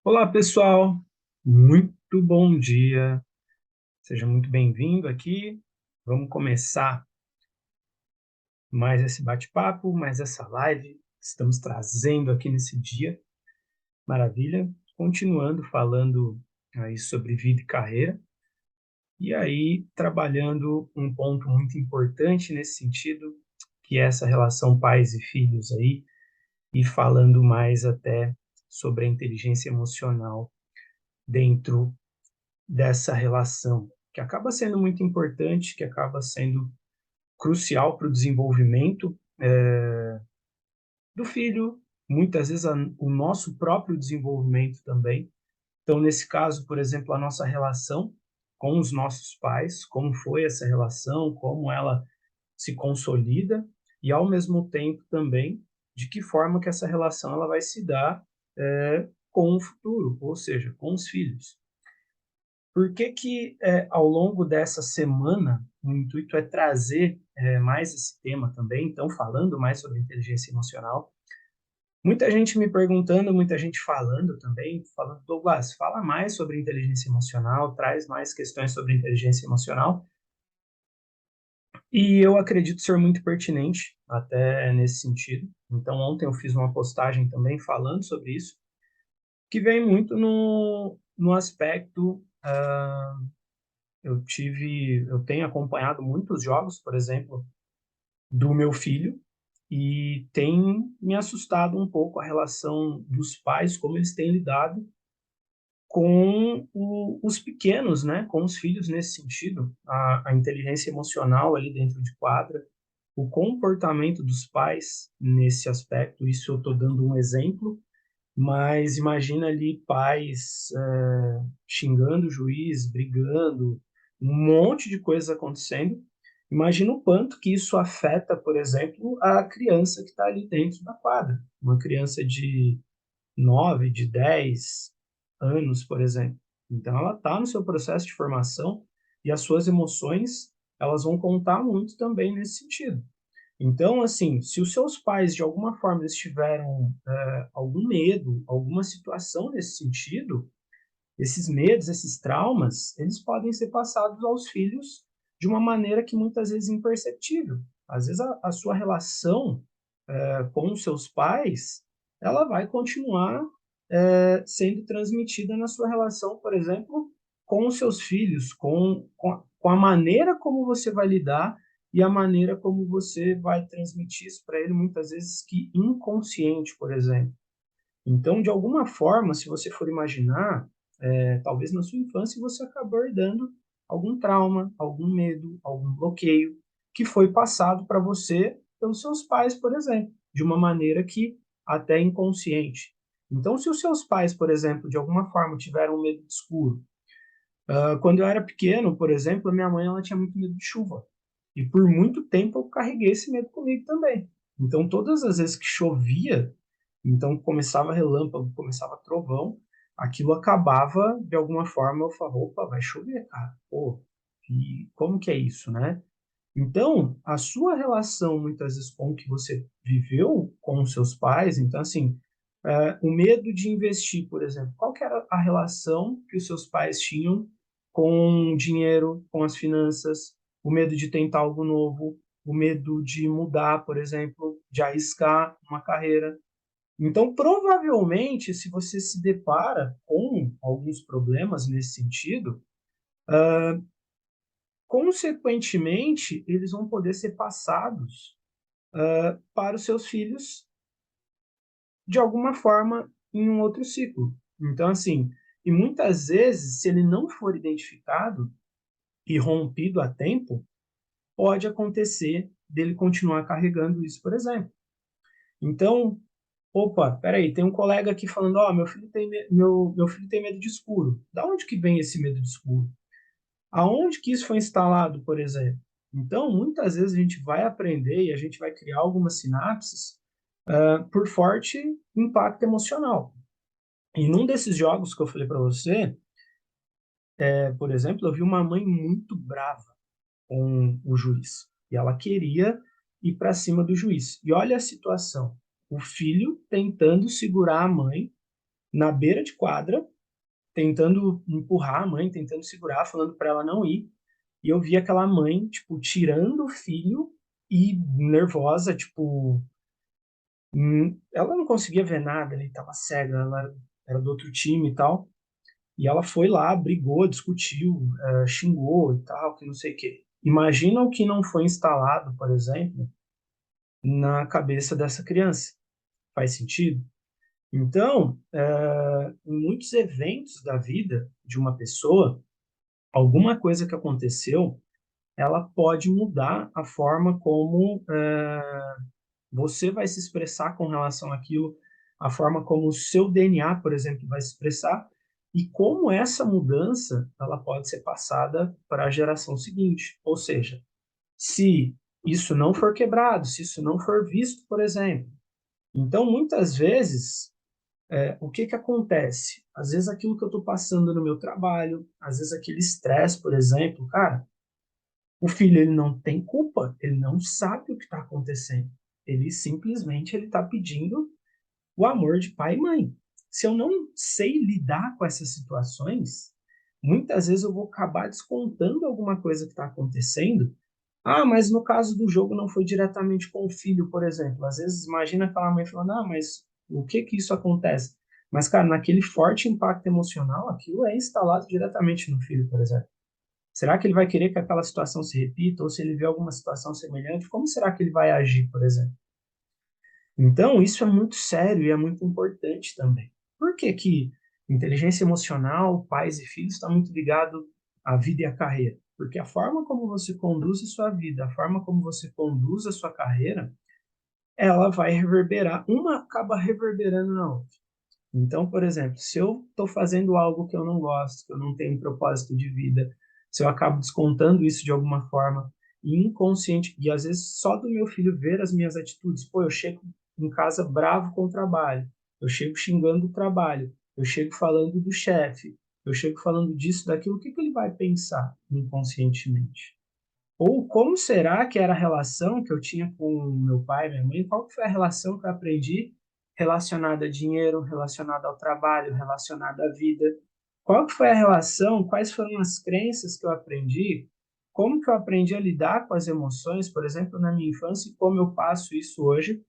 Olá, pessoal. Muito bom dia. Seja muito bem-vindo aqui. Vamos começar mais esse bate-papo, mais essa live que estamos trazendo aqui nesse dia. Maravilha. Continuando falando aí sobre vida e carreira. E aí trabalhando um ponto muito importante nesse sentido, que é essa relação pais e filhos aí, e falando mais até sobre a inteligência emocional dentro dessa relação, que acaba sendo muito importante, que acaba sendo crucial para o desenvolvimento do filho, muitas vezes o nosso próprio desenvolvimento também. Então, nesse caso, por exemplo, a nossa relação com os nossos pais, como foi essa relação, como ela se consolida e, ao mesmo tempo, também de que forma que essa relação ela vai se dar com o futuro, ou seja, com os filhos. Por que que, ao longo dessa semana, o intuito é trazer, mais esse tema também, então falando mais sobre inteligência emocional. Muita gente me perguntando, muita gente falando também, falando: "Douglas, fala mais sobre inteligência emocional, traz mais questões sobre inteligência emocional", e eu acredito ser muito pertinente, até nesse sentido. Então ontem eu fiz uma postagem também falando sobre isso, que vem muito no aspecto, eu tenho acompanhado muitos jogos, por exemplo, do meu filho, e tem me assustado um pouco a relação dos pais, como eles têm lidado com os pequenos, né, com os filhos nesse sentido, a inteligência emocional ali dentro de quadra, o comportamento dos pais nesse aspecto, isso eu estou dando um exemplo, mas imagina ali pais xingando o juiz, brigando, um monte de coisas acontecendo. Imagina o quanto que isso afeta, por exemplo, a criança que está ali dentro da quadra. Uma criança de 9, de 10 anos, por exemplo. Então, ela está no seu processo de formação e as suas emoções, elas vão contar muito também nesse sentido. Então, assim, se os seus pais, de alguma forma, eles tiveram algum medo, alguma situação nesse sentido, esses medos, esses traumas, eles podem ser passados aos filhos de uma maneira que muitas vezes é imperceptível. Às vezes a sua relação com os seus pais, ela vai continuar sendo transmitida na sua relação, por exemplo, com os seus filhos, com a maneira como você vai lidar e a maneira como você vai transmitir isso para ele, muitas vezes que inconsciente, por exemplo. Então, de alguma forma, se você for imaginar, talvez na sua infância você acabou herdando algum trauma, algum medo, algum bloqueio que foi passado para você pelos seus pais, por exemplo, de uma maneira que até inconsciente. Então, se os seus pais, por exemplo, de alguma forma tiveram medo de escuro, quando eu era pequeno, por exemplo, a minha mãe ela tinha muito medo de chuva. E por muito tempo eu carreguei esse medo comigo também. Então, todas as vezes que chovia, então começava relâmpago, começava trovão, aquilo acabava de alguma forma, eu falava, opa, vai chover, cara. Pô, e como que é isso, né? Então, a sua relação muitas vezes com o que você viveu com os seus pais, então assim, o medo de investir, por exemplo, qual que era a relação que os seus pais tinham com o dinheiro, com as finanças, o medo de tentar algo novo, o medo de mudar, por exemplo, de arriscar uma carreira. Então, provavelmente, se você se depara com alguns problemas nesse sentido, consequentemente, eles vão poder ser passados para os seus filhos de alguma forma em um outro ciclo. Então, assim, e muitas vezes, se ele não for identificado e rompido a tempo, pode acontecer dele continuar carregando isso, por exemplo. Então, opa, peraí, tem um colega aqui falando, ó, meu filho tem medo de escuro. Da onde que vem esse medo de escuro? Aonde que isso foi instalado, por exemplo? Então, muitas vezes a gente vai aprender e a gente vai criar algumas sinapses por forte impacto emocional. E num desses jogos que eu falei para você, por exemplo, eu vi uma mãe muito brava com o juiz. E ela queria ir para cima do juiz. E olha a situação. O filho tentando segurar a mãe na beira de quadra, tentando empurrar a mãe, tentando segurar, falando para ela não ir. E eu vi aquela mãe, tipo, tirando o filho e nervosa, tipo, ela não conseguia ver nada, ele estava cega, ela era do outro time e tal. E ela foi lá, brigou, discutiu, xingou e tal, que não sei o quê. Imagina o que não foi instalado, por exemplo, na cabeça dessa criança. Faz sentido? Então, em muitos eventos da vida de uma pessoa, alguma coisa que aconteceu, ela pode mudar a forma como você vai se expressar com relação àquilo, a forma como o seu DNA, por exemplo, vai se expressar, e como essa mudança ela pode ser passada para a geração seguinte. Ou seja, se isso não for quebrado, se isso não for visto, por exemplo. Então, muitas vezes, o que que acontece? Às vezes aquilo que eu estou passando no meu trabalho, às vezes aquele estresse, por exemplo, cara, o filho ele não tem culpa, ele não sabe o que está acontecendo. Ele simplesmente ele está pedindo o amor de pai e mãe. Se eu não sei lidar com essas situações, muitas vezes eu vou acabar descontando alguma coisa que está acontecendo. Ah, mas no caso do jogo não foi diretamente com o filho, por exemplo. Às vezes imagina aquela mãe falando, ah, mas o que que isso acontece? Mas, cara, naquele forte impacto emocional, aquilo é instalado diretamente no filho, por exemplo. Será que ele vai querer que aquela situação se repita? Ou se ele vê alguma situação semelhante, como será que ele vai agir, por exemplo? Então, isso é muito sério e é muito importante também. Por que que inteligência emocional, pais e filhos, está muito ligado à vida e à carreira? Porque a forma como você conduz a sua vida, a forma como você conduz a sua carreira, ela vai reverberar, uma acaba reverberando na outra. Então, por exemplo, se eu estou fazendo algo que eu não gosto, que eu não tenho um propósito de vida, se eu acabo descontando isso de alguma forma, inconsciente, e às vezes só do meu filho ver as minhas atitudes, pô, eu chego em casa bravo com o trabalho, eu chego xingando o trabalho, eu chego falando do chefe, eu chego falando disso, daquilo, o que que ele vai pensar inconscientemente? Ou como será que era a relação que eu tinha com meu pai, minha mãe? Qual que foi a relação que eu aprendi relacionada a dinheiro, relacionada ao trabalho, relacionada à vida? Qual que foi a relação? Quais foram as crenças que eu aprendi? Como que eu aprendi a lidar com as emoções, por exemplo, na minha infância, e como eu passo isso hoje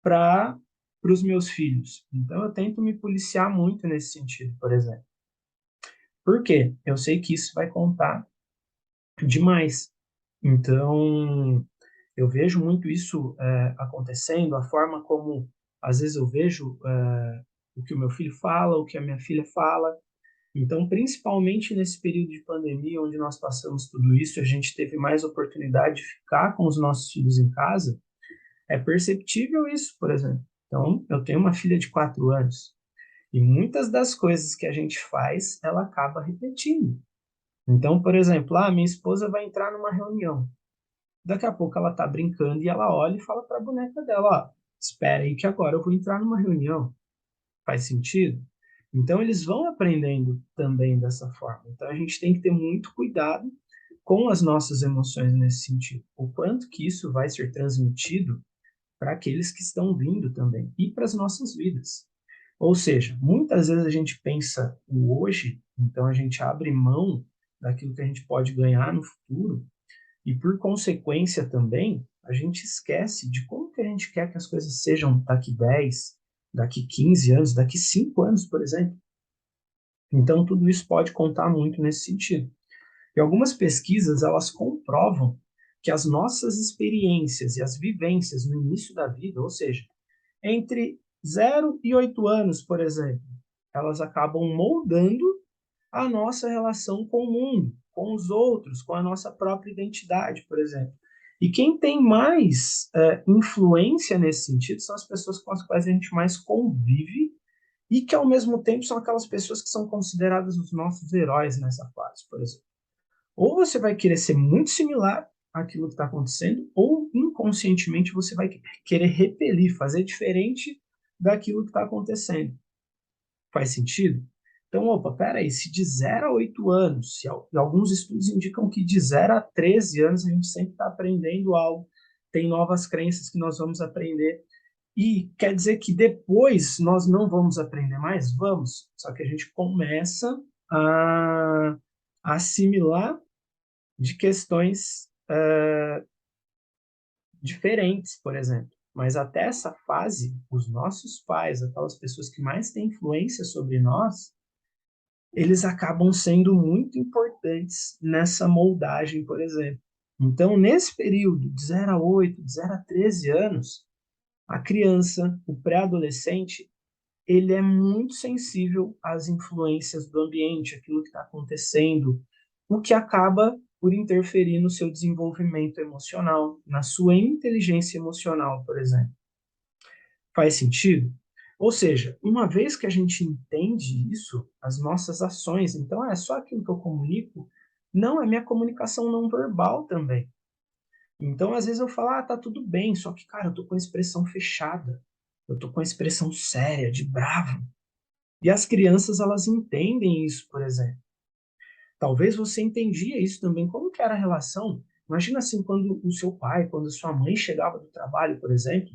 para os meus filhos? Então, eu tento me policiar muito nesse sentido, por exemplo. Por quê? Eu sei que isso vai contar demais. Então, eu vejo muito isso acontecendo, a forma como, às vezes, eu vejo o que o meu filho fala, o que a minha filha fala. Então, principalmente nesse período de pandemia, onde nós passamos tudo isso, a gente teve mais oportunidade de ficar com os nossos filhos em casa, é perceptível isso, por exemplo. Então, eu tenho uma filha de 4 anos, e muitas das coisas que a gente faz, ela acaba repetindo. Então, por exemplo, minha esposa vai entrar numa reunião. Daqui a pouco ela tá brincando e ela olha e fala para a boneca dela, ó, espera aí que agora eu vou entrar numa reunião. Faz sentido? Então eles vão aprendendo também dessa forma. Então a gente tem que ter muito cuidado com as nossas emoções nesse sentido. O quanto que isso vai ser transmitido para aqueles que estão vindo também e para as nossas vidas. Ou seja, muitas vezes a gente pensa o hoje, então a gente abre mão daquilo que a gente pode ganhar no futuro e por consequência também, a gente esquece de como que a gente quer que as coisas sejam daqui 10, daqui 15 anos, daqui 5 anos, por exemplo. Então, tudo isso pode contar muito nesse sentido. E algumas pesquisas, elas comprovam que as nossas experiências e as vivências no início da vida, ou seja, entre 0 e 8 anos, por exemplo, elas acabam moldando a nossa relação com o mundo, com os outros, com a nossa própria identidade, por exemplo. E quem tem mais influência nesse sentido são as pessoas com as quais a gente mais convive e que, ao mesmo tempo, são aquelas pessoas que são consideradas os nossos heróis nessa fase, por exemplo. Ou você vai querer ser muito similar àquilo que está acontecendo, ou inconscientemente você vai querer repelir, fazer diferente daquilo que está acontecendo. Faz sentido? Então, opa, peraí, se de 0 a 8 anos, e alguns estudos indicam que de 0 a 13 anos a gente sempre está aprendendo algo, tem novas crenças que nós vamos aprender. E quer dizer que depois nós não vamos aprender mais? Vamos. Só que a gente começa a assimilar de questões diferentes, por exemplo. Mas até essa fase, os nossos pais, aquelas pessoas que mais têm influência sobre nós, eles acabam sendo muito importantes nessa moldagem, por exemplo. Então, nesse período de 0 a 8, de 0 a 13 anos, a criança, o pré-adolescente, ele é muito sensível às influências do ambiente, aquilo que está acontecendo, o que acaba por interferir no seu desenvolvimento emocional, na sua inteligência emocional, por exemplo. Faz sentido? Ou seja, uma vez que a gente entende isso, as nossas ações, então é só aquilo que eu comunico, não é minha comunicação não verbal também. Então, às vezes eu falo, tá tudo bem, só que, cara, eu tô com a expressão fechada, eu tô com a expressão séria, de bravo. E as crianças, elas entendem isso, por exemplo. Talvez você entendia isso também, como que era a relação? Imagina assim, quando o seu pai, quando a sua mãe chegava do trabalho, por exemplo,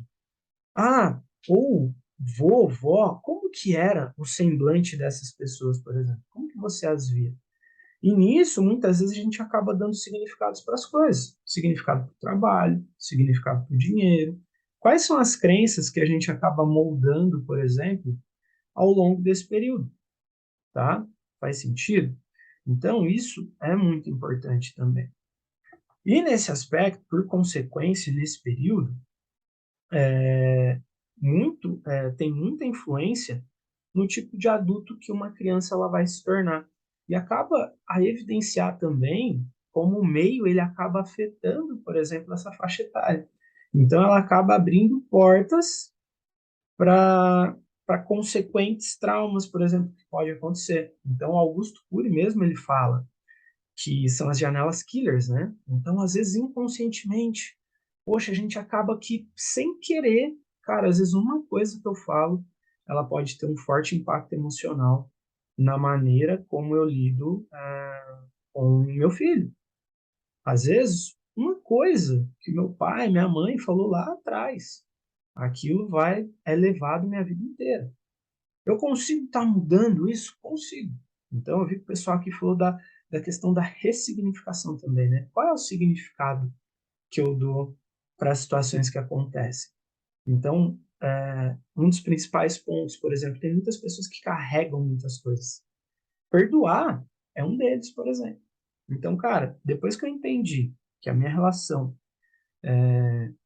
ah, ou vovó, como que era o semblante dessas pessoas, por exemplo? Como que você as via? E nisso, muitas vezes, a gente acaba dando significados para as coisas. Significado para o trabalho, significado para o dinheiro. Quais são as crenças que a gente acaba moldando, por exemplo, ao longo desse período? Tá? Faz sentido? Então, isso é muito importante também. E nesse aspecto, por consequência, nesse período, tem muita influência no tipo de adulto que uma criança ela vai se tornar. E acaba a evidenciar também como o meio ele acaba afetando, por exemplo, essa faixa etária. Então, ela acaba abrindo portas para consequentes traumas, por exemplo, que pode acontecer. Então, Augusto Cury mesmo ele fala que são as janelas killers, né? Então, às vezes, inconscientemente, poxa, a gente acaba que, sem querer, cara, às vezes uma coisa que eu falo, ela pode ter um forte impacto emocional na maneira como eu lido com o meu filho. Às vezes, uma coisa que meu pai, minha mãe falou lá atrás, aquilo é levado minha vida inteira. Eu consigo estar mudando isso? Consigo. Então, eu vi que o pessoal aqui falou da questão da ressignificação também, né? Qual é o significado que eu dou para as situações que acontecem? Então, um dos principais pontos, por exemplo, tem muitas pessoas que carregam muitas coisas. Perdoar é um deles, por exemplo. Então, cara, depois que eu entendi que a minha relação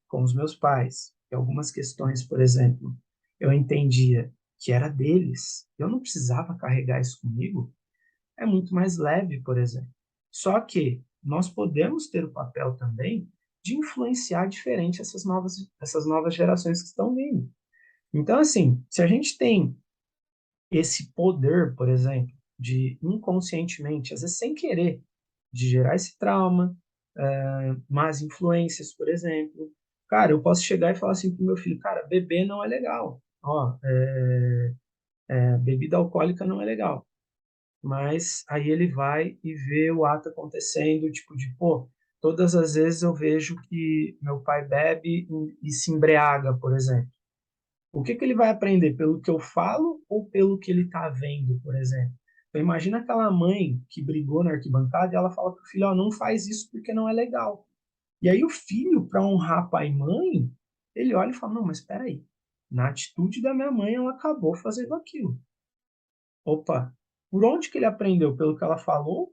com os meus pais, que algumas questões, por exemplo, eu entendia que era deles, eu não precisava carregar isso comigo, é muito mais leve, por exemplo. Só que nós podemos ter o papel também de influenciar diferente essas novas gerações que estão vindo. Então, assim, se a gente tem esse poder, por exemplo, de inconscientemente, às vezes sem querer, de gerar esse trauma, más influências, por exemplo. Cara, eu posso chegar e falar assim pro meu filho, cara, beber não é legal. Ó, bebida alcoólica não é legal. Mas aí ele vai e vê o ato acontecendo, tipo de, pô, todas as vezes eu vejo que meu pai bebe e se embriaga, por exemplo. O que que ele vai aprender? Pelo que eu falo ou pelo que ele está vendo, por exemplo? Então, imagina aquela mãe que brigou na arquibancada e ela fala pro filho, ó, não faz isso porque não é legal. E aí o filho, para honrar pai e mãe, ele olha e fala, não, mas espera aí. Na atitude da minha mãe, ela acabou fazendo aquilo. Opa, por onde que ele aprendeu? Pelo que ela falou ou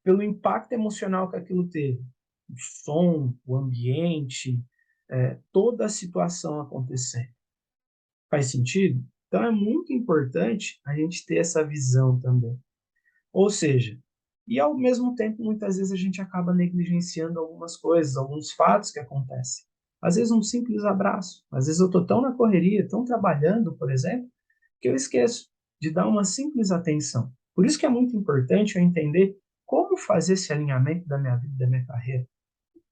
pelo impacto emocional que aquilo teve? O som, o ambiente, toda a situação acontecendo. Faz sentido? Então é muito importante a gente ter essa visão também. Ou seja, e ao mesmo tempo, muitas vezes a gente acaba negligenciando algumas coisas, alguns fatos que acontecem. Às vezes um simples abraço. Às vezes eu estou tão na correria, tão trabalhando, por exemplo, que eu esqueço de dar uma simples atenção. Por isso que é muito importante eu entender como fazer esse alinhamento da minha vida, da minha carreira.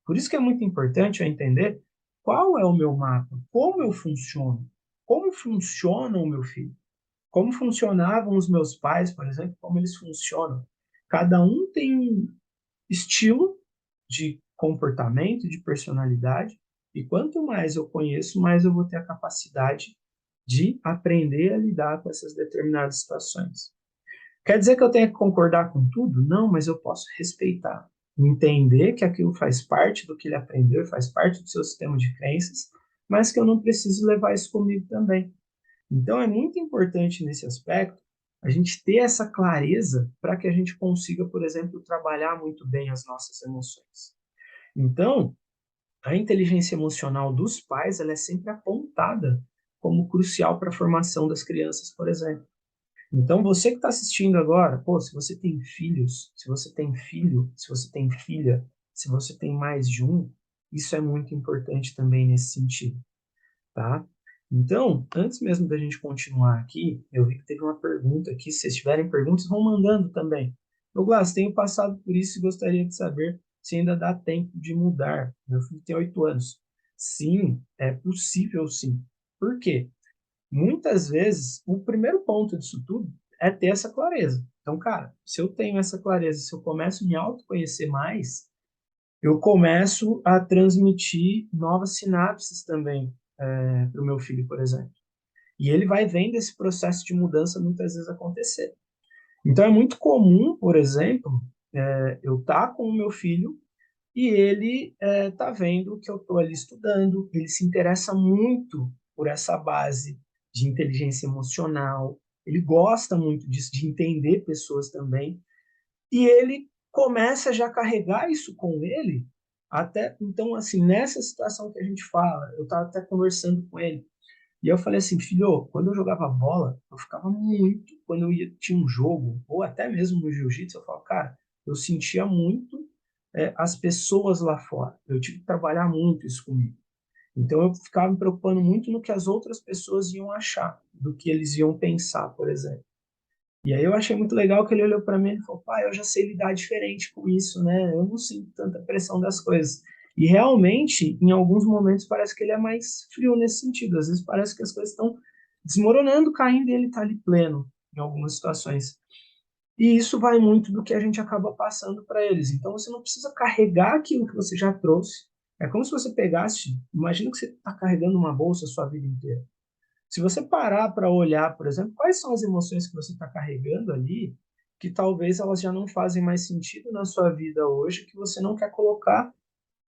Por isso que é muito importante eu entender qual é o meu mapa, como eu funciono, como funciona o meu filho, como funcionavam os meus pais, por exemplo, como eles funcionam. Cada um tem um estilo de comportamento, de personalidade, E quanto mais eu conheço, mais eu vou ter a capacidade de aprender a lidar com essas determinadas situações. Quer dizer que eu tenho que concordar com tudo? Não, mas eu posso respeitar, entender que aquilo faz parte do que ele aprendeu, faz parte do seu sistema de crenças, mas que eu não preciso levar isso comigo também. Então é muito importante nesse aspecto a gente ter essa clareza para que a gente consiga, por exemplo, trabalhar muito bem as nossas emoções. Então, a inteligência emocional dos pais ela é sempre apontada como crucial para a formação das crianças, por exemplo. Então, você que está assistindo agora, pô, se você tem filhos, se você tem filho, se você tem filha, se você tem mais de um, isso é muito importante também nesse sentido, tá? Então, antes mesmo da gente continuar aqui, eu vi que teve uma pergunta aqui. Se vocês tiverem perguntas, vão mandando também. Douglas, tenho passado por isso e gostaria de saber se ainda dá tempo de mudar. Meu filho tem 8 anos. Sim, é possível sim. Por quê? Muitas vezes, o primeiro ponto disso tudo é ter essa clareza. Então, cara, se eu tenho essa clareza, se eu começo a me autoconhecer mais, eu começo a transmitir novas sinapses também para o meu filho, por exemplo. E ele vai vendo esse processo de mudança muitas vezes acontecer. Então, é muito comum, por exemplo, eu estar com o meu filho e ele tá vendo que eu estou ali estudando, ele se interessa muito por essa base de inteligência emocional, ele gosta muito disso, de entender pessoas também, e ele começa já a carregar isso com ele, até então, assim, nessa situação que a gente fala, eu estava até conversando com ele, e eu falei assim, filho, quando eu jogava bola, eu ficava muito, quando eu ia, tinha um jogo, ou até mesmo no jiu-jitsu, eu falava, cara, eu sentia muito as pessoas lá fora. Eu tive que trabalhar muito isso comigo. Então eu ficava me preocupando muito no que as outras pessoas iam achar, do que eles iam pensar, por exemplo. E aí eu achei muito legal que ele olhou para mim e falou, pai, eu já sei lidar diferente com isso, né? Eu não sinto tanta pressão das coisas. E realmente, em alguns momentos, parece que ele é mais frio nesse sentido. Às vezes parece que as coisas estão desmoronando, caindo e ele está ali pleno em algumas situações. E isso vai muito do que a gente acaba passando para eles. Então você não precisa carregar aquilo que você já trouxe. É como se você pegasse, imagina que você está carregando uma bolsa a sua vida inteira. Se você parar para olhar, por exemplo, quais são as emoções que você está carregando ali, que talvez elas já não fazem mais sentido na sua vida hoje, que você não quer colocar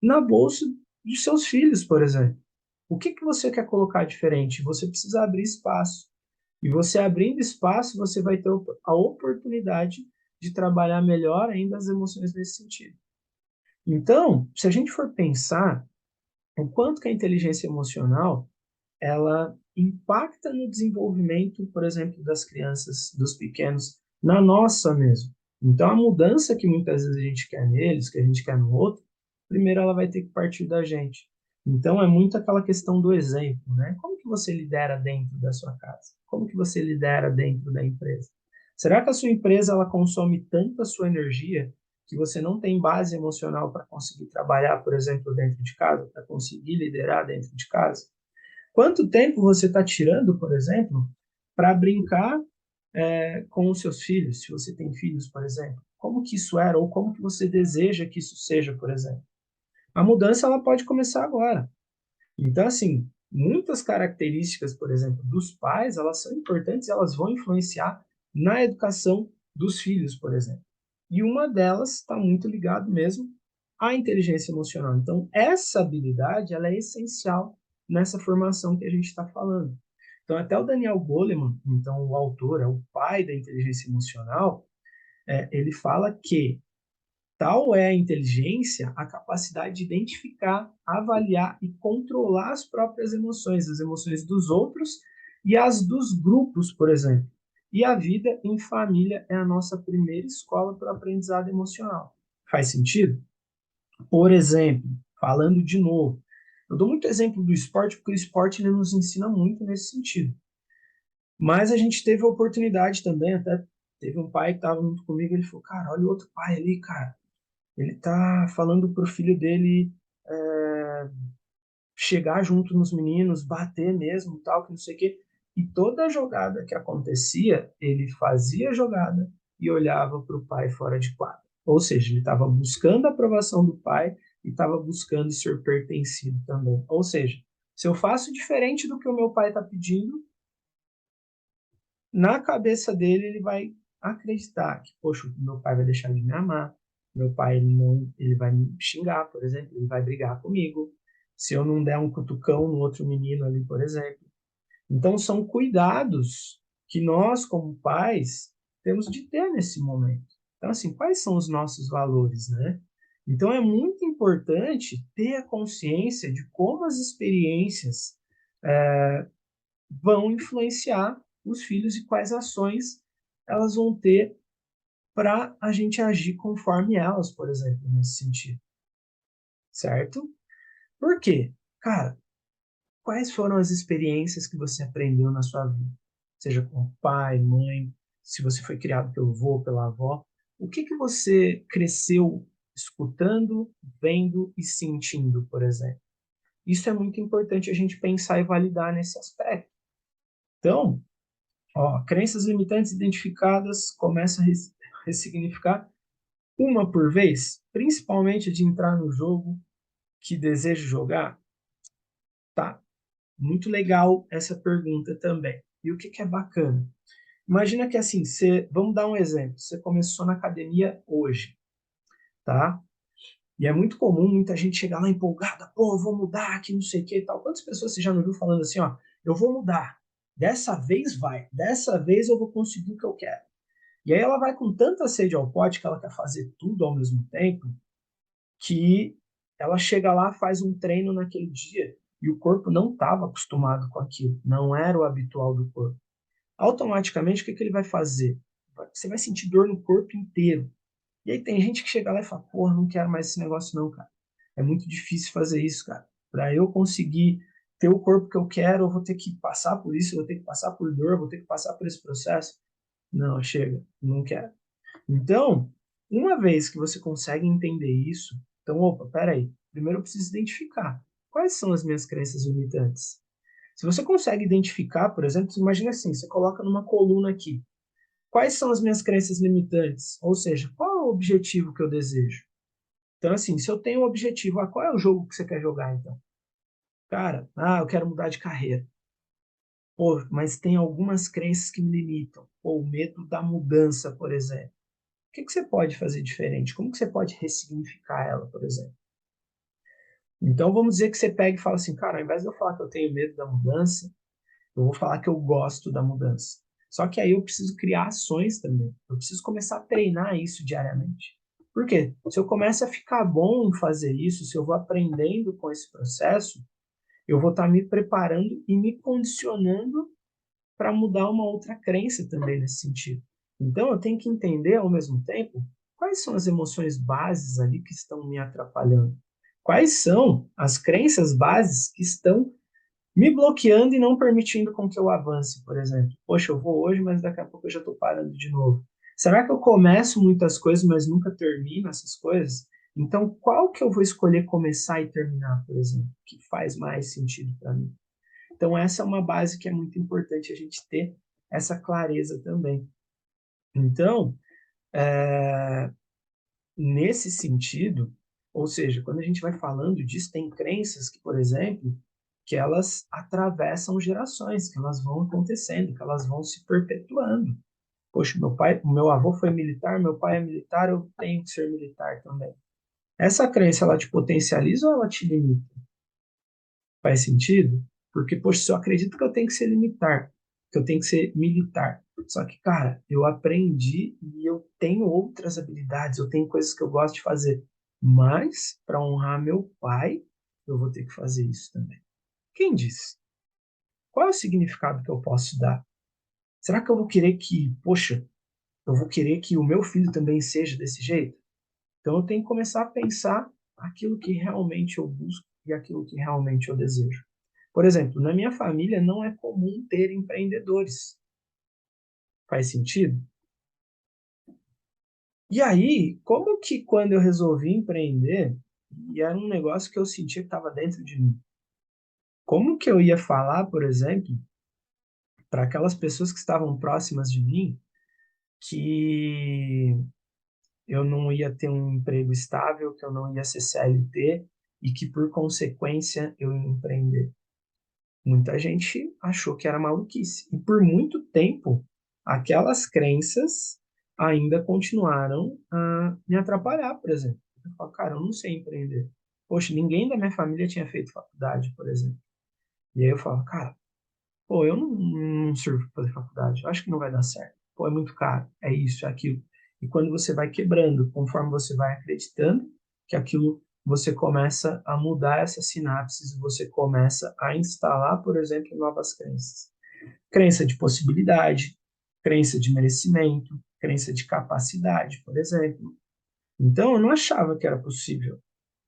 na bolsa dos seus filhos, por exemplo. O que que você quer colocar diferente? Você precisa abrir espaço. E você abrindo espaço, você vai ter a oportunidade de trabalhar melhor ainda as emoções nesse sentido. Então, se a gente for pensar o quanto que a inteligência emocional ela impacta no desenvolvimento, por exemplo, das crianças, dos pequenos, na nossa mesmo. Então, a mudança que muitas vezes a gente quer neles, que a gente quer no outro, primeiro ela vai ter que partir da gente. Então, é muito aquela questão do exemplo, né? Como que você lidera dentro da sua casa? Como que você lidera dentro da empresa? Será que a sua empresa ela consome tanto a sua energia que você não tem base emocional para conseguir trabalhar, por exemplo, dentro de casa, para conseguir liderar dentro de casa? Quanto tempo você está tirando, por exemplo, para brincar com os seus filhos, se você tem filhos, por exemplo? Como que isso era, ou como que você deseja que isso seja, por exemplo? A mudança ela pode começar agora. Então, assim, muitas características, por exemplo, dos pais, elas são importantes, elas vão influenciar na educação dos filhos, por exemplo. E uma delas está muito ligado mesmo à inteligência emocional. Então, essa habilidade, ela é essencial nessa formação que a gente está falando. Então, até o Daniel Goleman, então o autor, é o pai da inteligência emocional, ele fala que tal é a inteligência, a capacidade de identificar, avaliar e controlar as próprias emoções, as emoções dos outros e as dos grupos, por exemplo. E a vida em família é a nossa primeira escola para o aprendizado emocional. Faz sentido? Por exemplo, falando de novo, eu dou muito exemplo do esporte porque o esporte ele nos ensina muito nesse sentido. Mas a gente teve a oportunidade também, até teve um pai que estava junto comigo, ele falou, cara, olha o outro pai ali, cara, ele tá falando pro filho dele chegar junto nos meninos, bater mesmo, tal, que não sei o quê. E toda jogada que acontecia, ele fazia a jogada e olhava para o pai fora de quadra. Ou seja, ele estava buscando a aprovação do pai e estava buscando ser pertencido também. Ou seja, se eu faço diferente do que o meu pai está pedindo, na cabeça dele ele vai acreditar que, poxa, meu pai vai deixar de me amar, meu pai ele vai me xingar, por exemplo, ele vai brigar comigo, se eu não der um cutucão no outro menino ali, por exemplo. Então, são cuidados que nós, como pais, temos de ter nesse momento. Então, assim, quais são os nossos valores, né? Então, é muito importante ter a consciência de como as experiências vão influenciar os filhos e quais ações elas vão ter para a gente agir conforme elas, por exemplo, nesse sentido, certo? Por quê? Cara, quais foram as experiências que você aprendeu na sua vida? Seja com pai, mãe, se você foi criado pelo avô, pela avó, o que que você cresceu escutando, vendo e sentindo, por exemplo? Isso é muito importante a gente pensar e validar nesse aspecto. Então, ó, crenças limitantes identificadas, começa a ressignificar uma por vez, principalmente de entrar no jogo que desejo jogar. Tá, muito legal essa pergunta também. E o que que é bacana? Imagina que assim, vamos dar um exemplo. Você começou na academia hoje, tá? E é muito comum muita gente chegar lá empolgada, pô, eu vou mudar aqui, não sei o que e tal. Quantas pessoas você já não viu falando assim, ó, eu vou mudar, dessa vez vai, dessa vez eu vou conseguir o que eu quero. E aí ela vai com tanta sede ao pote que ela quer fazer tudo ao mesmo tempo, que ela chega lá, faz um treino naquele dia e o corpo não estava acostumado com aquilo, não era o habitual do corpo. Automaticamente, o que, que ele vai fazer? Você vai sentir dor no corpo inteiro. E aí tem gente que chega lá e fala, porra, não quero mais esse negócio não, cara. É muito difícil fazer isso, cara. Para eu conseguir ter o corpo que eu quero, eu vou ter que passar por isso, eu vou ter que passar por dor, eu vou ter que passar por esse processo. Não, chega, não quero. Então, uma vez que você consegue entender isso, então, opa, peraí, primeiro eu preciso identificar quais são as minhas crenças limitantes. Se você consegue identificar, por exemplo, imagina assim, você coloca numa coluna aqui, quais são as minhas crenças limitantes? Ou seja, qual é o objetivo que eu desejo? Então, assim, se eu tenho um objetivo, qual é o jogo que você quer jogar, então? Cara, eu quero mudar de carreira. Pô, mas tem algumas crenças que me limitam. Pô, o medo da mudança, por exemplo. O que que você pode fazer diferente? Como que você pode ressignificar ela, por exemplo? Então, vamos dizer que você pega e fala assim, cara, ao invés de eu falar que eu tenho medo da mudança, eu vou falar que eu gosto da mudança. Só que aí eu preciso criar ações também. Eu preciso começar a treinar isso diariamente. Por quê? Se eu começo a ficar bom em fazer isso, se eu vou aprendendo com esse processo, eu vou estar me preparando e me condicionando para mudar uma outra crença também nesse sentido. Então, eu tenho que entender ao mesmo tempo quais são as emoções bases ali que estão me atrapalhando. Quais são as crenças bases que estão me bloqueando e não permitindo com que eu avance, por exemplo. Poxa, eu vou hoje, mas daqui a pouco eu já estou parando de novo. Será que eu começo muitas coisas, mas nunca termino essas coisas? Então, qual que eu vou escolher começar e terminar, por exemplo, que faz mais sentido para mim? Então, essa é uma base que é muito importante a gente ter essa clareza também. Então, nesse sentido, ou seja, quando a gente vai falando disso, tem crenças que, por exemplo, que elas atravessam gerações, que elas vão acontecendo, que elas vão se perpetuando. Poxa, meu avô foi militar, meu pai é militar, eu tenho que ser militar também. Essa crença, ela te potencializa ou ela te limita? Faz sentido? Porque, poxa, se eu acredito que eu tenho que ser militar, que eu tenho que ser militar. Só que, cara, eu aprendi e eu tenho outras habilidades, eu tenho coisas que eu gosto de fazer. Mas, para honrar meu pai, eu vou ter que fazer isso também. Quem disse? Qual é o significado que eu posso dar? Será que eu vou querer que, poxa, eu vou querer que o meu filho também seja desse jeito? Então eu tenho que começar a pensar aquilo que realmente eu busco e aquilo que realmente eu desejo. Por exemplo, na minha família não é comum ter empreendedores. Faz sentido? E aí, como que quando eu resolvi empreender, e era um negócio que eu sentia que estava dentro de mim, como que eu ia falar, por exemplo, para aquelas pessoas que estavam próximas de mim, que eu não ia ter um emprego estável, que eu não ia ser CLT e que, por consequência, eu ia empreender. Muita gente achou que era maluquice. E por muito tempo, aquelas crenças ainda continuaram a me atrapalhar, por exemplo. Eu falo, cara, eu não sei empreender. Poxa, ninguém da minha família tinha feito faculdade, por exemplo. E aí eu falo, cara, pô, eu não sirvo para fazer faculdade. Eu acho que não vai dar certo. Pô, é muito caro. É isso, é aquilo. E quando você vai quebrando, conforme você vai acreditando que aquilo, você começa a mudar essas sinapses, você começa a instalar, por exemplo, novas crenças. Crença de possibilidade, crença de merecimento, crença de capacidade, por exemplo. Então, eu não achava que era possível.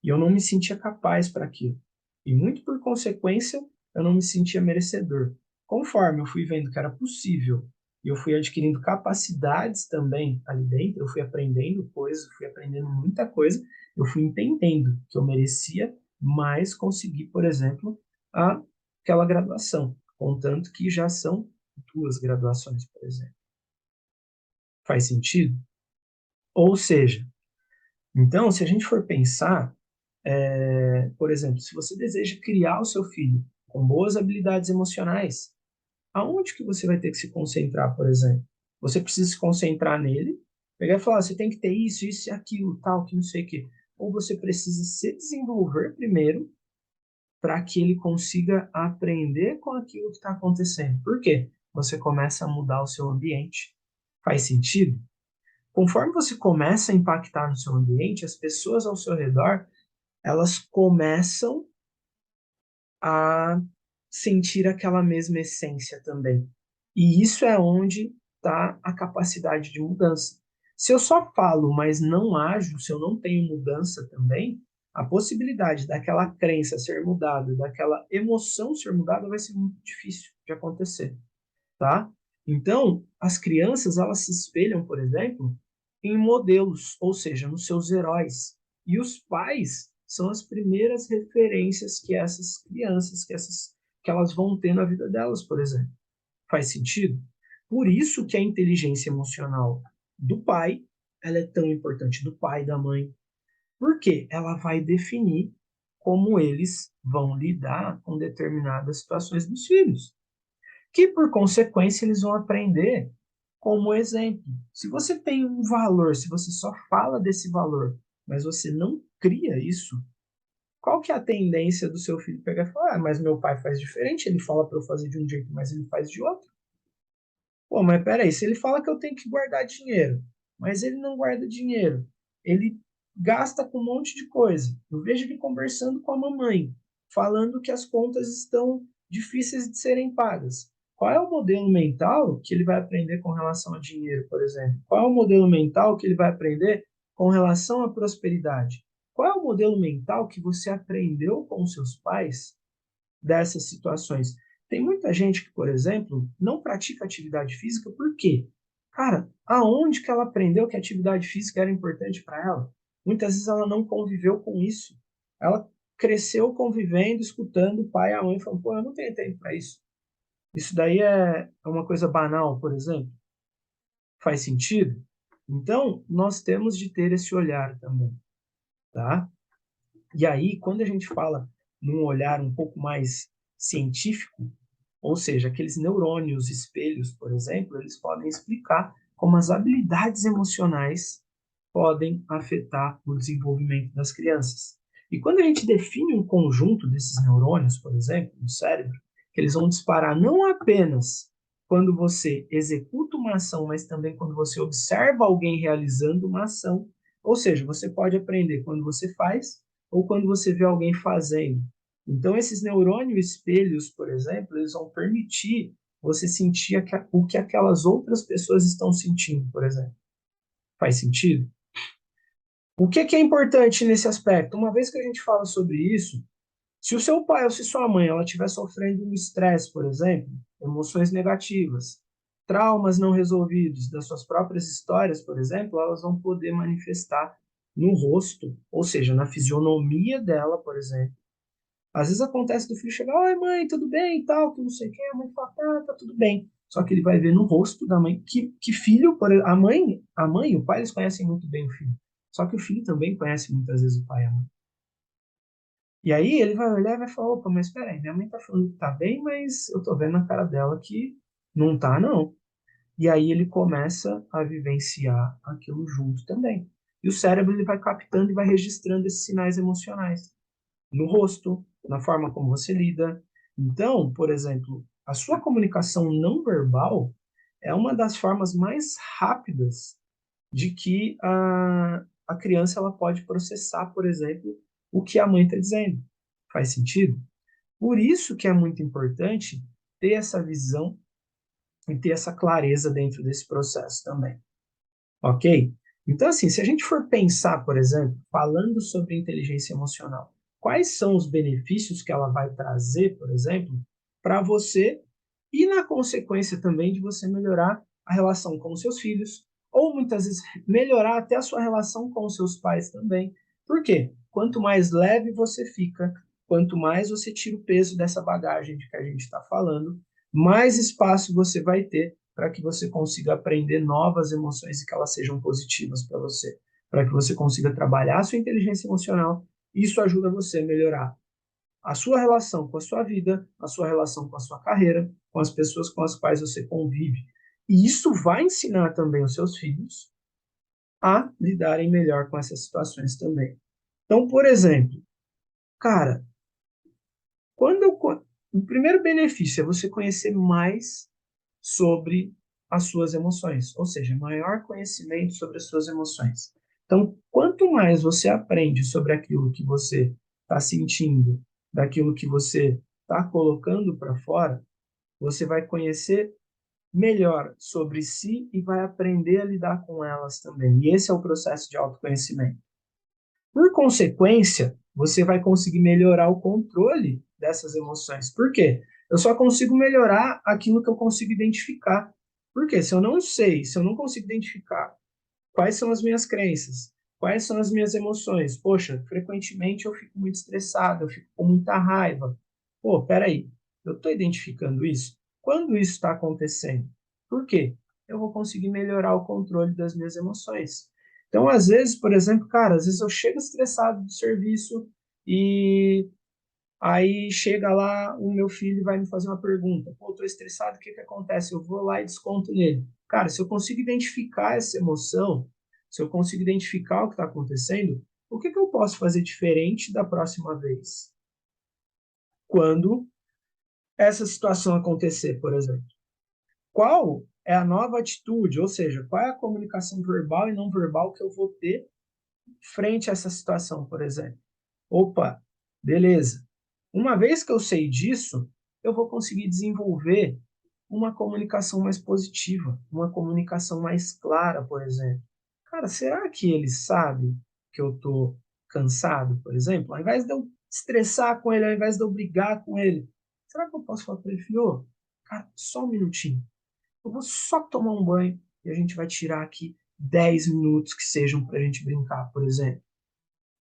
E eu não me sentia capaz para aquilo. E muito por consequência, eu não me sentia merecedor. Conforme eu fui vendo que era possível e eu fui adquirindo capacidades também ali dentro, eu fui aprendendo coisas, fui aprendendo muita coisa, eu fui entendendo que eu merecia mais conseguir, por exemplo, aquela graduação, contanto que já são 2 graduações, por exemplo. Faz sentido? Ou seja, então, se a gente for pensar, por exemplo, se você deseja criar o seu filho com boas habilidades emocionais, aonde que você vai ter que se concentrar, por exemplo? Você precisa se concentrar nele, pegar e falar, você tem que ter isso, isso e aquilo, tal, que não sei o quê. Ou você precisa se desenvolver primeiro para que ele consiga aprender com aquilo que está acontecendo. Por quê? Você começa a mudar o seu ambiente. Faz sentido? Conforme você começa a impactar no seu ambiente, as pessoas ao seu redor, elas começam a sentir aquela mesma essência também. E isso é onde está a capacidade de mudança. Se eu só falo, mas não ajo, se eu não tenho mudança também, a possibilidade daquela crença ser mudada, daquela emoção ser mudada, vai ser muito difícil de acontecer, tá? Então, as crianças, elas se espelham, por exemplo, em modelos, ou seja, nos seus heróis. E os pais são as primeiras referências que essas crianças, que elas vão ter na vida delas, por exemplo. Faz sentido? Por isso que a inteligência emocional do pai, ela é tão importante, do pai e da mãe, porque ela vai definir como eles vão lidar com determinadas situações dos filhos, que por consequência eles vão aprender como exemplo. Se você tem um valor, se você só fala desse valor, mas você não cria isso, qual que é a tendência do seu filho pegar e falar, ah, mas meu pai faz diferente, ele fala para eu fazer de um jeito, mas ele faz de outro. Pô, mas peraí, se ele fala que eu tenho que guardar dinheiro, mas ele não guarda dinheiro, ele gasta com um monte de coisa. Eu vejo ele conversando com a mamãe, falando que as contas estão difíceis de serem pagas. Qual é o modelo mental que ele vai aprender com relação a dinheiro, por exemplo? Qual é o modelo mental que ele vai aprender com relação à prosperidade? Qual é o modelo mental que você aprendeu com seus pais dessas situações? Tem muita gente que, por exemplo, não pratica atividade física, por quê? Cara, aonde que ela aprendeu que a atividade física era importante para ela? Muitas vezes ela não conviveu com isso. Ela cresceu convivendo, escutando o pai e a mãe falando, pô, eu não tenho tempo para isso. Isso daí é uma coisa banal, por exemplo. Faz sentido? Então, nós temos de ter esse olhar também, tá? E aí, quando a gente fala num olhar um pouco mais científico, ou seja, aqueles neurônios espelhos, por exemplo, eles podem explicar como as habilidades emocionais podem afetar o desenvolvimento das crianças. E quando a gente define um conjunto desses neurônios, por exemplo, no cérebro, que eles vão disparar não apenas quando você executa uma ação, mas também quando você observa alguém realizando uma ação. Ou seja, você pode aprender quando você faz ou quando você vê alguém fazendo. Então, esses neurônios espelhos, por exemplo, eles vão permitir você sentir o que aquelas outras pessoas estão sentindo, por exemplo. Faz sentido? O que é importante nesse aspecto? Uma vez que a gente fala sobre isso, se o seu pai ou se sua mãe ela estiver sofrendo um estresse, por exemplo, emoções negativas, traumas não resolvidos das suas próprias histórias, por exemplo, elas vão poder manifestar no rosto, ou seja, na fisionomia dela, por exemplo. Às vezes acontece do filho chegar, oi mãe, tudo bem e tal, que não sei o que, a mãe fala, tá tudo bem. Só que ele vai ver no rosto da mãe que filho, a mãe e o pai, eles conhecem muito bem o filho. Só que o filho também conhece muitas vezes o pai e a mãe. E aí ele vai olhar e vai falar, opa, mas peraí, minha mãe tá falando que tá bem, mas eu tô vendo na cara dela que não tá, não. E aí ele começa a vivenciar aquilo junto também. E o cérebro ele vai captando e vai registrando esses sinais emocionais no rosto, na forma como você lida. Então, por exemplo, a sua comunicação não verbal é uma das formas mais rápidas de que a criança ela pode processar, por exemplo, o que a mãe está dizendo. Faz sentido? Por isso que é muito importante ter essa visão e ter essa clareza dentro desse processo também. Ok? Então, assim, se a gente for pensar, por exemplo, falando sobre inteligência emocional, quais são os benefícios que ela vai trazer, por exemplo, para você e na consequência também de você melhorar a relação com os seus filhos, ou muitas vezes melhorar até a sua relação com os seus pais também. Por quê? Quanto mais leve você fica, quanto mais você tira o peso dessa bagagem de que a gente está falando, mais espaço você vai ter para que você consiga aprender novas emoções e que elas sejam positivas para você, para que você consiga trabalhar a sua inteligência emocional. Isso ajuda você a melhorar a sua relação com a sua vida, a sua relação com a sua carreira, com as pessoas com as quais você convive. E isso vai ensinar também os seus filhos a lidarem melhor com essas situações também. Então, por exemplo, cara, quando eu, o primeiro benefício é você conhecer mais sobre as suas emoções, ou seja, maior conhecimento sobre as suas emoções. Então, quanto mais você aprende sobre aquilo que você está sentindo, daquilo que você está colocando para fora, você vai conhecer melhor sobre si e vai aprender a lidar com elas também. E esse é o processo de autoconhecimento. Por consequência, você vai conseguir melhorar o controle dessas emoções. Por quê? Eu só consigo melhorar aquilo que eu consigo identificar. Porque se eu não sei, se eu não consigo identificar quais são as minhas crenças, quais são as minhas emoções, poxa, frequentemente eu fico muito estressado, eu fico com muita raiva. Pô, peraí, eu estou identificando isso? Quando isso está acontecendo? Por quê? Eu vou conseguir melhorar o controle das minhas emoções. Então, às vezes, por exemplo, cara, às vezes eu chego estressado do serviço e aí chega lá o meu filho e vai me fazer uma pergunta. Pô, tô estressado, o que que acontece? Eu vou lá e desconto nele. Cara, se eu consigo identificar essa emoção, se eu consigo identificar o que está acontecendo, o que que eu posso fazer diferente da próxima vez? Quando essa situação acontecer, por exemplo. Qual é a nova atitude, ou seja, qual é a comunicação verbal e não verbal que eu vou ter frente a essa situação, por exemplo? Opa, beleza. Uma vez que eu sei disso, eu vou conseguir desenvolver uma comunicação mais positiva, uma comunicação mais clara, por exemplo. Cara, será que ele sabe que eu estou cansado, por exemplo? Ao invés de eu estressar com ele, ao invés de eu brigar com ele, será que eu posso falar para ele, filho, cara, só um minutinho. Eu vou só tomar um banho e a gente vai tirar aqui 10 minutos que sejam para a gente brincar, por exemplo.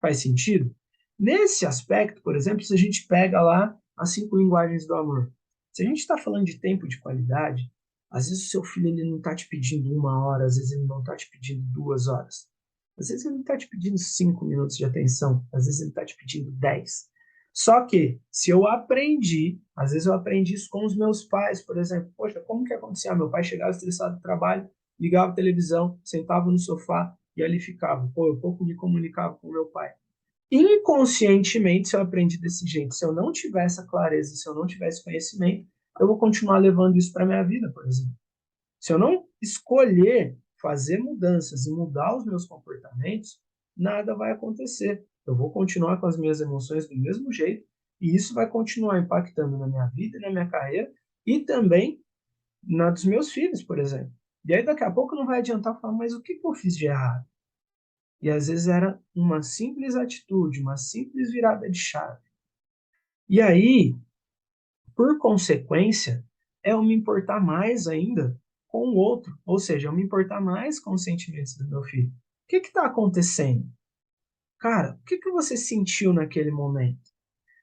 Faz sentido? Nesse aspecto, por exemplo, se a gente pega lá as 5 linguagens do amor, se a gente está falando de tempo de qualidade, às vezes o seu filho ele não está te pedindo 1 hora, às vezes ele não está te pedindo 2 horas, às vezes ele não está te pedindo 5 minutos de atenção, às vezes ele está te pedindo 10. Só que, se eu aprendi, às vezes eu aprendi isso com os meus pais, por exemplo, poxa, como que acontecia? Meu pai chegava estressado do trabalho, ligava a televisão, sentava no sofá e ali ficava. Pô, eu pouco me comunicava com meu pai. Inconscientemente, se eu aprendi desse jeito, se eu não tiver essa clareza, se eu não tiver esse conhecimento, eu vou continuar levando isso para minha vida, por exemplo. Se eu não escolher fazer mudanças e mudar os meus comportamentos, nada vai acontecer. Eu vou continuar com as minhas emoções do mesmo jeito e isso vai continuar impactando na minha vida e na minha carreira e também na dos meus filhos, por exemplo. E aí daqui a pouco não vai adiantar falar, mas o que eu fiz de errado? E às vezes era uma simples atitude, uma simples virada de chave. E aí, por consequência, é eu me importar mais ainda com o outro, ou seja, eu me importar mais com os sentimentos do meu filho. O que está acontecendo? Cara, o que você sentiu naquele momento?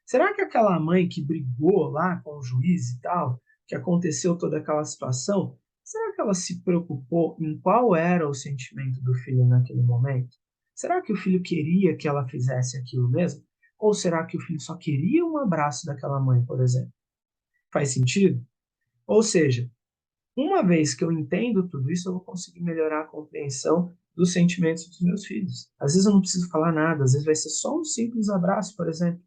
Será que aquela mãe que brigou lá com o juiz e tal, que aconteceu toda aquela situação, será que ela se preocupou em qual era o sentimento do filho naquele momento? Será que o filho queria que ela fizesse aquilo mesmo? Ou será que o filho só queria um abraço daquela mãe, por exemplo? Faz sentido? Ou seja, uma vez que eu entendo tudo isso, eu vou conseguir melhorar a compreensão dos sentimentos dos meus filhos. Às vezes eu não preciso falar nada, às vezes vai ser só um simples abraço, por exemplo,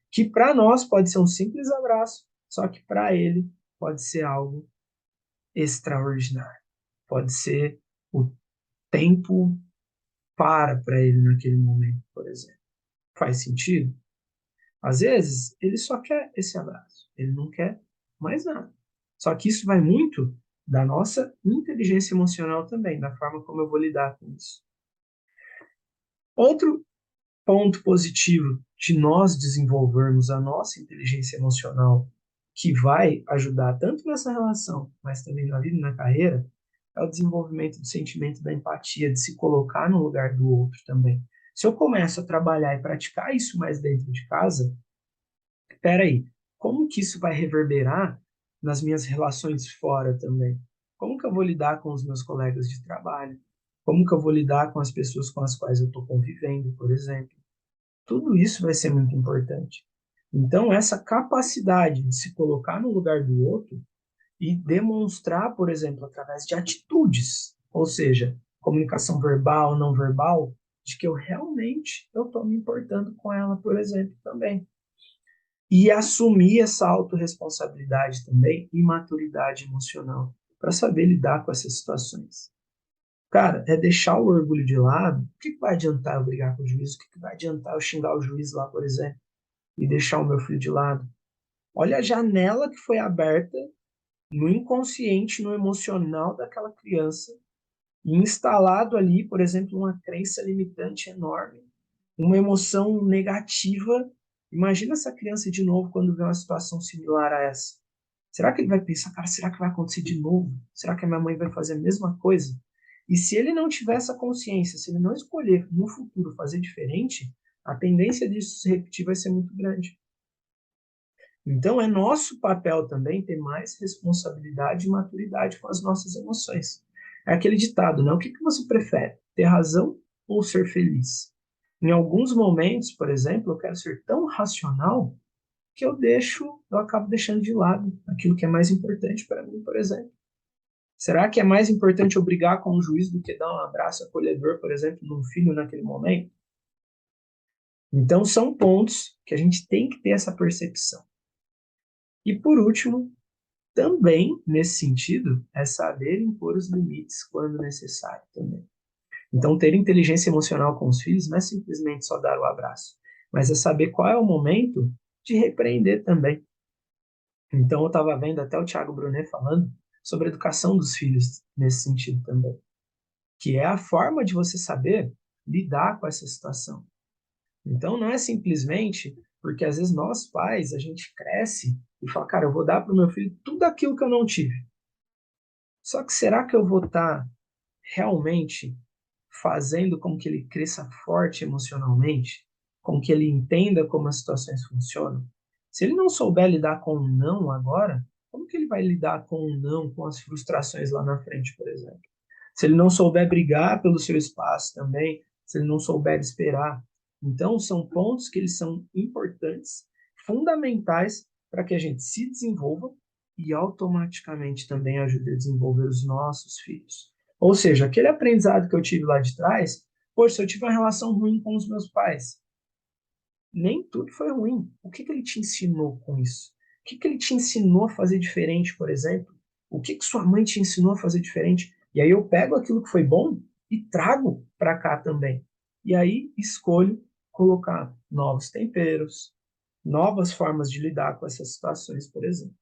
que para nós pode ser um simples abraço, só que para ele pode ser algo extraordinário. Pode ser o tempo para ele naquele momento, por exemplo. Faz sentido? Às vezes, ele só quer esse abraço, ele não quer mais nada. Só que isso vai muito da nossa inteligência emocional também, da forma como eu vou lidar com isso. Outro ponto positivo de nós desenvolvermos a nossa inteligência emocional, que vai ajudar tanto nessa relação, mas também na vida e na carreira, é o desenvolvimento do sentimento da empatia, de se colocar no lugar do outro também. Se eu começo a trabalhar e praticar isso mais dentro de casa, espera aí, como que isso vai reverberar nas minhas relações fora também? Como que eu vou lidar com os meus colegas de trabalho? Como que eu vou lidar com as pessoas com as quais eu estou convivendo, por exemplo? Tudo isso vai ser muito importante. Então, essa capacidade de se colocar no lugar do outro e demonstrar, por exemplo, através de atitudes, ou seja, comunicação verbal, não verbal, de que eu realmente eu estou me importando com ela, por exemplo, também. E assumir essa autorresponsabilidade também e maturidade emocional para saber lidar com essas situações. Cara, é deixar o orgulho de lado. O que vai adiantar eu brigar com o juiz? O que vai adiantar eu xingar o juiz lá, por exemplo, e deixar o meu filho de lado? Olha a janela que foi aberta no inconsciente, no emocional daquela criança, e instalado ali, por exemplo, uma crença limitante enorme, uma emoção negativa. Imagina essa criança de novo quando vê uma situação similar a essa. Será que ele vai pensar, cara, será que vai acontecer de novo? Será que a minha mãe vai fazer a mesma coisa? E se ele não tiver essa consciência, se ele não escolher no futuro fazer diferente, a tendência disso se repetir vai ser muito grande. Então, é nosso papel também ter mais responsabilidade e maturidade com as nossas emoções. É aquele ditado, né? O que você prefere? Ter razão ou ser feliz? Em alguns momentos, por exemplo, eu quero ser tão racional que eu acabo deixando de lado aquilo que é mais importante para mim, por exemplo. Será que é mais importante eu brigar com o juiz do que dar um abraço acolhedor, por exemplo, num filho naquele momento? Então, são pontos que a gente tem que ter essa percepção. E, por último, também, nesse sentido, é saber impor os limites quando necessário também. Então, ter inteligência emocional com os filhos não é simplesmente só dar o abraço, mas é saber qual é o momento de repreender também. Então, eu estava vendo até o Thiago Brunet falando sobre a educação dos filhos nesse sentido também, que é a forma de você saber lidar com essa situação. Então, não é simplesmente porque às vezes nós pais, a gente cresce e fala, cara, eu vou dar para o meu filho tudo aquilo que eu não tive. Só que será que eu vou estar realmente fazendo com que ele cresça forte emocionalmente, com que ele entenda como as situações funcionam? Se ele não souber lidar com o não agora, como que ele vai lidar com o não, com as frustrações lá na frente, por exemplo? Se ele não souber brigar pelo seu espaço também, se ele não souber esperar. Então, são pontos que eles são importantes, fundamentais para que a gente se desenvolva e automaticamente também ajude a desenvolver os nossos filhos. Ou seja, aquele aprendizado que eu tive lá de trás, poxa, se eu tive uma relação ruim com os meus pais, nem tudo foi ruim. O que ele te ensinou com isso? O que ele te ensinou a fazer diferente, por exemplo? O que sua mãe te ensinou a fazer diferente? E aí eu pego aquilo que foi bom e trago para cá também. E aí escolho colocar novos temperos, novas formas de lidar com essas situações, por exemplo.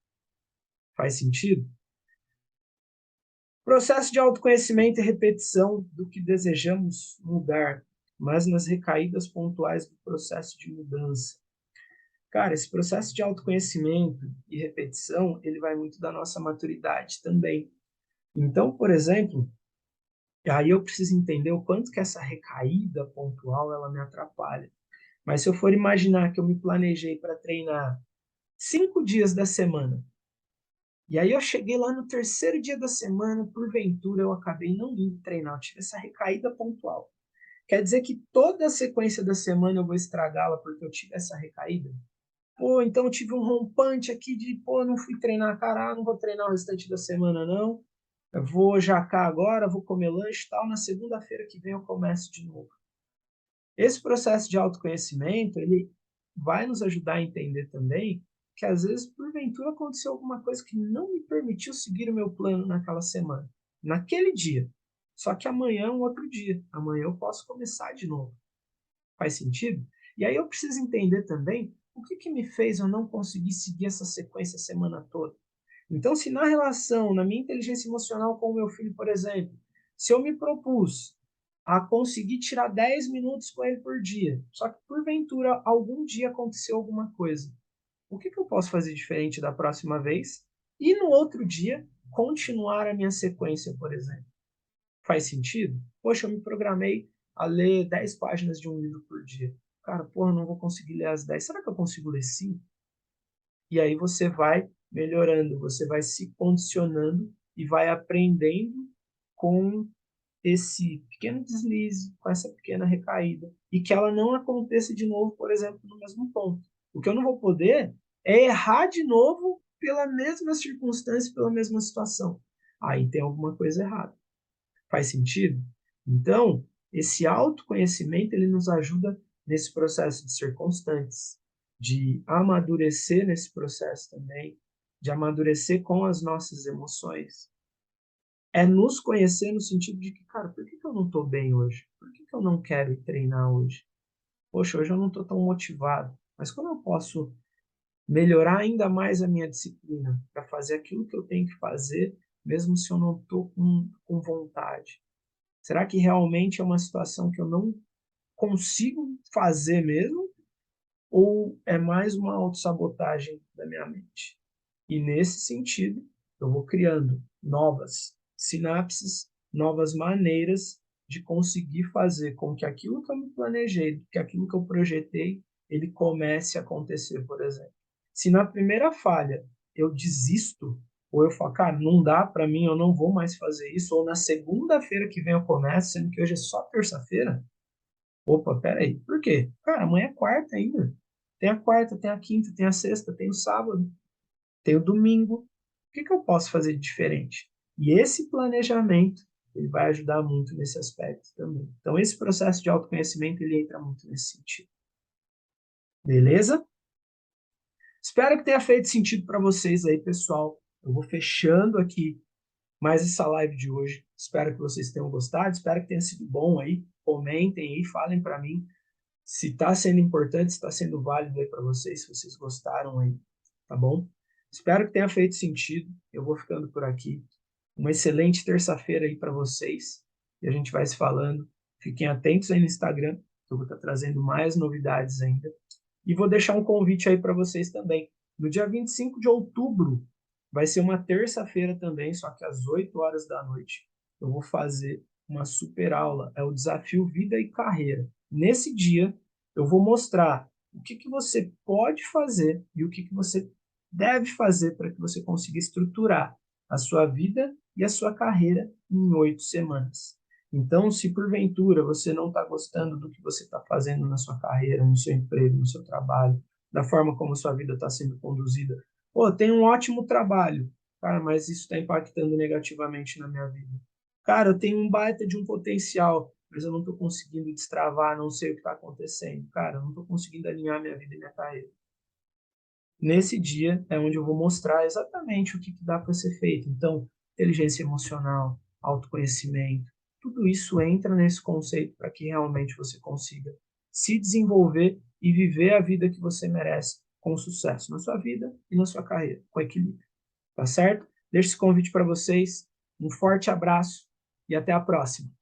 Faz sentido? Processo de autoconhecimento e repetição do que desejamos mudar, mas nas recaídas pontuais do processo de mudança. Cara, esse processo de autoconhecimento e repetição, ele vai muito da nossa maturidade também. Então, por exemplo, aí eu preciso entender o quanto que essa recaída pontual ela me atrapalha. Mas se eu for imaginar que eu me planejei para treinar 5 dias da semana, E aí eu cheguei lá no terceiro dia da semana, porventura eu acabei não indo treinar, eu tive essa recaída pontual. Quer dizer que toda a sequência da semana eu vou estragá-la porque eu tive essa recaída? Pô, então eu tive um rompante aqui de, pô, não fui treinar, caralho, não vou treinar o restante da semana não. Eu vou jacar agora, vou comer lanche e tal, na segunda-feira que vem eu começo de novo. Esse processo de autoconhecimento, ele vai nos ajudar a entender também que às vezes, porventura, aconteceu alguma coisa que não me permitiu seguir o meu plano naquela semana, naquele dia. Só que amanhã é um outro dia. Amanhã eu posso começar de novo. Faz sentido? E aí eu preciso entender também o que, que me fez eu não conseguir seguir essa sequência a semana toda. Então, se na relação, na minha inteligência emocional com o meu filho, por exemplo, se eu me propus a conseguir tirar 10 minutos com ele por dia, só que porventura algum dia aconteceu alguma coisa, o que, que eu posso fazer diferente da próxima vez? E no outro dia, continuar a minha sequência, por exemplo. Faz sentido? Poxa, eu me programei a ler 10 páginas de um livro por dia. Cara, porra, não vou conseguir ler as 10. Será que eu consigo ler 5? E aí você vai melhorando, você vai se condicionando e vai aprendendo com esse pequeno deslize, com essa pequena recaída, e que ela não aconteça de novo, por exemplo, no mesmo ponto. O que eu não vou poder é errar de novo pela mesma circunstância, pela mesma situação. Aí tem alguma coisa errada. Faz sentido? Então, esse autoconhecimento ele nos ajuda nesse processo de ser constantes, de amadurecer nesse processo também, de amadurecer com as nossas emoções. É nos conhecer no sentido de que, cara, por que eu não estou bem hoje? Por que eu não quero ir treinar hoje? Poxa, hoje eu não estou tão motivado. Mas como eu posso melhorar ainda mais a minha disciplina para fazer aquilo que eu tenho que fazer, mesmo se eu não estou com vontade? Será que realmente é uma situação que eu não consigo fazer mesmo? Ou é mais uma autossabotagem da minha mente? E nesse sentido, eu vou criando novas sinapses, novas maneiras de conseguir fazer com que aquilo que eu me planejei, que aquilo que eu projetei, ele comece a acontecer, por exemplo. Se na primeira falha eu desisto, ou eu falo, cara, não dá para mim, eu não vou mais fazer isso, ou na segunda-feira que vem eu começo, sendo que hoje é só terça-feira, opa, peraí, por quê? Cara, amanhã é quarta ainda. Tem a quarta, tem a quinta, tem a sexta, tem o sábado, tem o domingo. O que, que eu posso fazer de diferente? E esse planejamento, ele vai ajudar muito nesse aspecto também. Então, esse processo de autoconhecimento, ele entra muito nesse sentido. Beleza? Espero que tenha feito sentido para vocês aí, pessoal. Eu vou fechando aqui mais essa live de hoje. Espero que vocês tenham gostado, espero que tenha sido bom aí. Comentem aí, falem para mim se está sendo importante, se está sendo válido aí para vocês, se vocês gostaram aí, tá bom? Espero que tenha feito sentido. Eu vou ficando por aqui. Uma excelente terça-feira aí para vocês. E a gente vai se falando. Fiquem atentos aí no Instagram, que eu vou estar trazendo mais novidades ainda. E vou deixar um convite aí para vocês também. No dia 25 de outubro, vai ser uma terça-feira também, só que às 8 horas da noite. Eu vou fazer uma super aula. É o desafio Vida e Carreira. Nesse dia, eu vou mostrar o que, que você pode fazer e o que, que você deve fazer para que você consiga estruturar a sua vida e a sua carreira em 8 semanas. Então, se porventura você não está gostando do que você está fazendo na sua carreira, no seu emprego, no seu trabalho, da forma como a sua vida está sendo conduzida, pô, tem um ótimo trabalho, cara, mas isso está impactando negativamente na minha vida. Cara, eu tenho um baita de um potencial, mas eu não estou conseguindo destravar, não sei o que está acontecendo. Cara, eu não estou conseguindo alinhar minha vida e minha carreira. Nesse dia é onde eu vou mostrar exatamente o que, que dá para ser feito. Então, inteligência emocional, autoconhecimento, tudo isso entra nesse conceito para que realmente você consiga se desenvolver e viver a vida que você merece com sucesso na sua vida e na sua carreira, com equilíbrio. Tá certo? Deixo esse convite para vocês. Um forte abraço e até a próxima.